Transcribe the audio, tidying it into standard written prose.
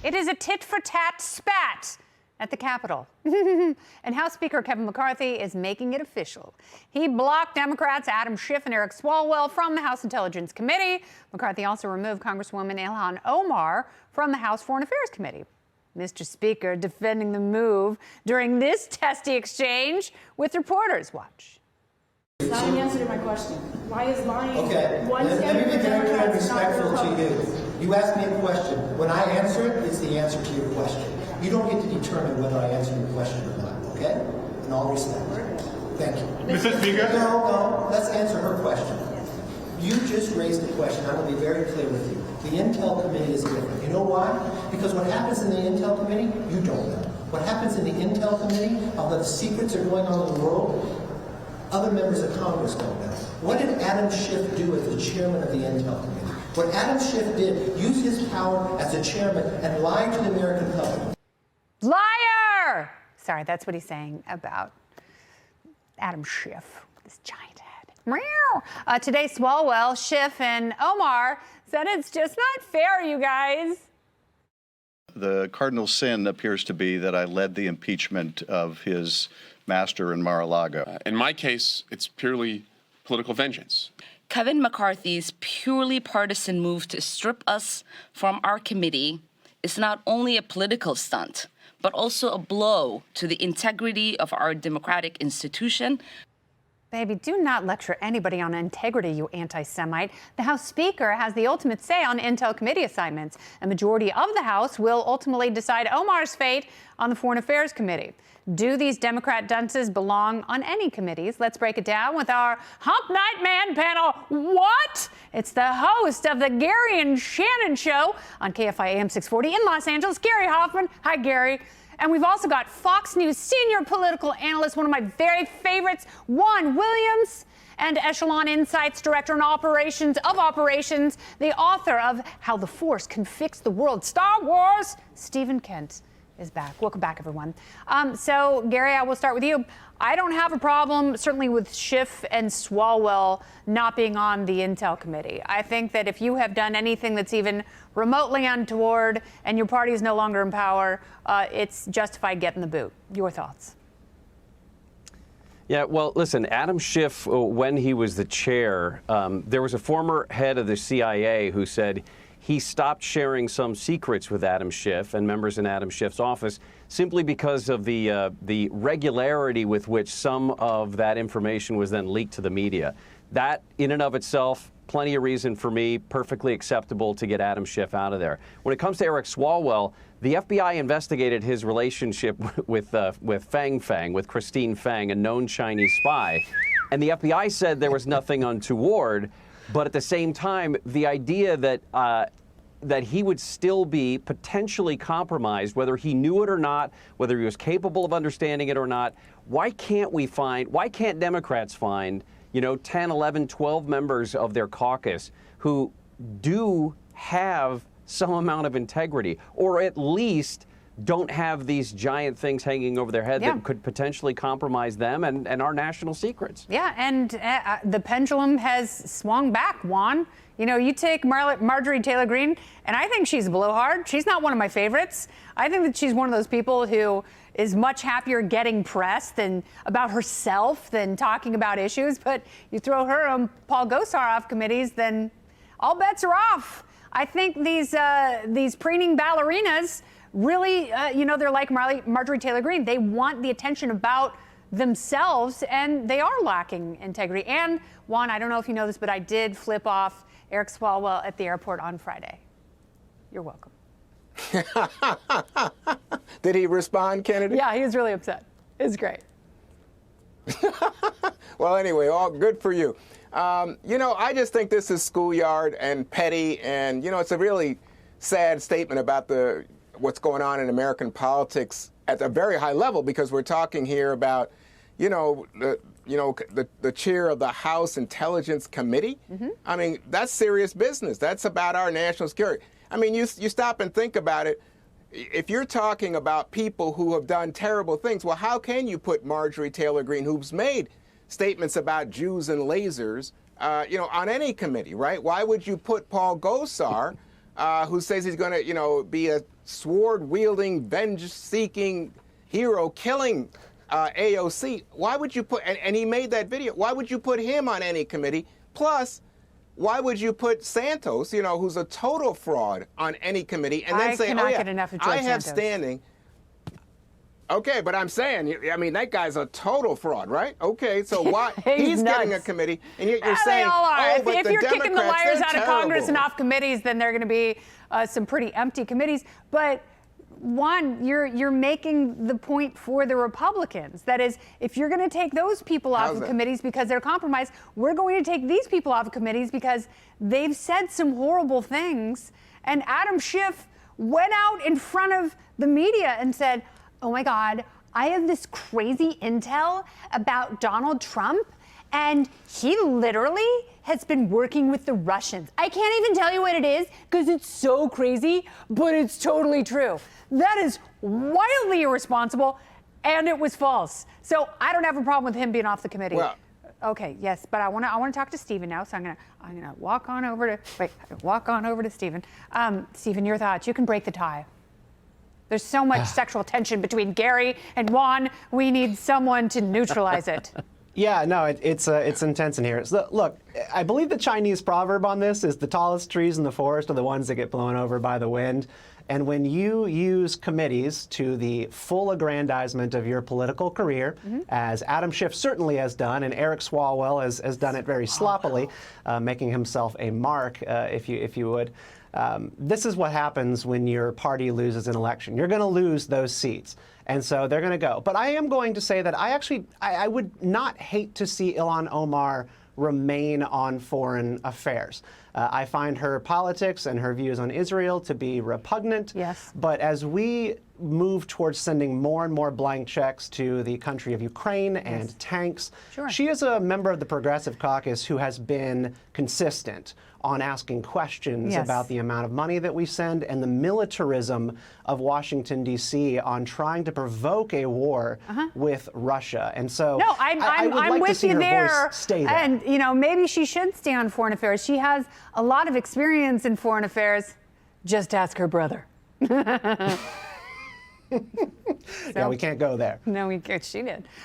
It is a tit-for-tat spat at the Capitol. And House Speaker Kevin McCarthy is making it official. He blocked Democrats Adam Schiff and Eric Swalwell from the House Intelligence Committee. McCarthy also removed Congresswoman Ilhan Omar from the House Foreign Affairs Committee. Mr. Speaker defending the move during this testy exchange with reporters. Watch. Not an answer to my question. Why is lying? Okay, One let me be very clear and respectful to Republicans? you. You ask me a question. When I answer it, it's the answer to your question. You don't get to determine whether I answer your question or not, okay? In all respect. Thank you. Mr. Speaker? No, let's answer her question. You just raised a question. I will be very clear with you. The Intel Committee is different. You know why? Because what happens in the Intel Committee, you don't know. What happens in the Intel Committee, although the secrets are going on in the world, other members of Congress don't know. What did Adam Schiff do as the chairman of the Intel Committee? What Adam Schiff did, use his power as a chairman and lie to the American public. Liar! Sorry, that's what he's saying about Adam Schiff, this giant head. Meow. Today, Swalwell, Schiff, and Omar said it's just not fair, you guys. The cardinal sin appears to be that I led the impeachment of his master in Mar-a-Lago. In my case, it's purely political vengeance. Kevin McCarthy's purely partisan move to strip us from our committee is not only a political stunt, but also a blow to the integrity of our democratic institution. Baby, do not lecture anybody on integrity, you anti-Semite. The House Speaker has the ultimate say on Intel Committee assignments. A majority of the House will ultimately decide Omar's fate on the Foreign Affairs Committee. Do these Democrat dunces belong on any committees? Let's break it down with our Hump Night Man panel. What? It's the host of the Gary and Shannon Show on KFI AM 640 in Los Angeles, Gary Hoffmann. Hi, Gary. And we've also got Fox News senior political analyst, one of my very favorites, Juan Williams, and Echelon Insights director and operations, the author of How the Force Can Fix the World, Star Wars, Stephen Kent is back. Welcome back, everyone. So, Gary, I will start with you. I don't have a problem, certainly, with Schiff and Swalwell not being on the Intel Committee. I think that if you have done anything that's even remotely untoward and your party is no longer in power, it's justified getting the boot. Your thoughts? Yeah, well, listen, Adam Schiff, when he was the chair, there was a former head of the CIA who said he stopped sharing some secrets with Adam Schiff and members in Adam Schiff's office simply because of the regularity with which some of that information was then leaked to the media. That, in and of itself, plenty of reason for me, perfectly acceptable to get Adam Schiff out of there. When it comes to Eric Swalwell, the FBI investigated his relationship with with Christine Fang, a known Chinese spy, and the FBI said there was nothing untoward. But at the same time, the idea that he would still be potentially compromised, whether he knew it or not, whether he was capable of understanding it or not, why can't Democrats find, 10, 11, 12 members of their caucus who do have some amount of integrity, or at least don't have these giant things hanging over their head that could potentially compromise them and our national secrets? Yeah, and the pendulum has swung back, Juan. You take Marjorie Taylor Greene, and I think she's a blowhard. She's not one of my favorites. I think that she's one of those people who is much happier getting press about herself than talking about issues. But you throw her and Paul Gosar off committees, then all bets are off. I think these preening ballerinas really, they're like Marjorie Taylor Greene. They want the attention about themselves, and they are lacking integrity. And, Juan, I don't know if you know this, but I did flip off Eric Swalwell at the airport on Friday. You're welcome. Did he respond, Kennedy? Yeah, he was really upset. It was great. Well, anyway, all good for you. I just think this is schoolyard and petty, and, it's a really sad statement about what's going on in American politics at a very high level, because we're talking here about, the chair of the House Intelligence Committee. Mm-hmm. I mean, that's serious business. That's about our national security. I mean, you stop and think about it. If you're talking about people who have done terrible things, well, how can you put Marjorie Taylor Greene, who's made statements about Jews and lasers, on any committee, right? Why would you put Paul Gosar, who says he's going to, be a sword-wielding, vengeance-seeking hero, killing AOC. Why would you put? And he made that video. Why would you put him on any committee? Plus, why would you put Santos, who's a total fraud, on any committee, and then I say, cannot "Oh yeah, get enough of George I have Santos. standing." Okay, but I'm saying, that guy's a total fraud, right? Okay, so why he's getting a nuts. committee, and yet you're Yeah, saying, they all are. "Oh, if but if the you're kicking the Democrats, liars they're out of Congress and terrible." off committees, then there are going to be some pretty empty committees. But Juan, you're making the point for the Republicans. That is, if you're going to take those people off How's of that? committees because they're compromised, we're going to take these people off of committees because they've said some horrible things. And Adam Schiff went out in front of the media and said, "Oh my God, I have this crazy intel about Donald Trump, and he literally has been working with the Russians. I can't even tell you what it is because it's so crazy, but it's totally true." That is wildly irresponsible, and it was false. So I don't have a problem with him being off the committee. Well, okay, yes, but I want to talk to Stephen now. So I'm gonna walk on over to Stephen. Stephen, your thoughts? You can break the tie. There's so much sexual tension between Gary and Juan. We need someone to neutralize it. Yeah, no, it's intense in here. So, look, I believe the Chinese proverb on this is the tallest trees in the forest are the ones that get blown over by the wind. And when you use committees to the full aggrandizement of your political career, as Adam Schiff certainly has done, and Eric Swalwell has done it very sloppily, making himself a mark, if you would. This is what happens when your party loses an election. You're going to lose those seats. And so they're going to go. But I am going to say that I would not hate to see Ilhan Omar remain on foreign affairs. I find her politics and her views on Israel to be repugnant. Yes. But as we move towards sending more and more blank checks to the country of Ukraine and tanks, Sure. she is a member of the Progressive Caucus who has been consistent on asking questions Yes. about the amount of money that we send and the militarism of Washington, D.C. on trying to provoke a war with Russia. And so No, I would I'm like to with see you her there. voice stay there. And, maybe she should stay on foreign affairs. She has a lot of experience in foreign affairs. Just ask her brother. Yeah, we can't go there. No, she did.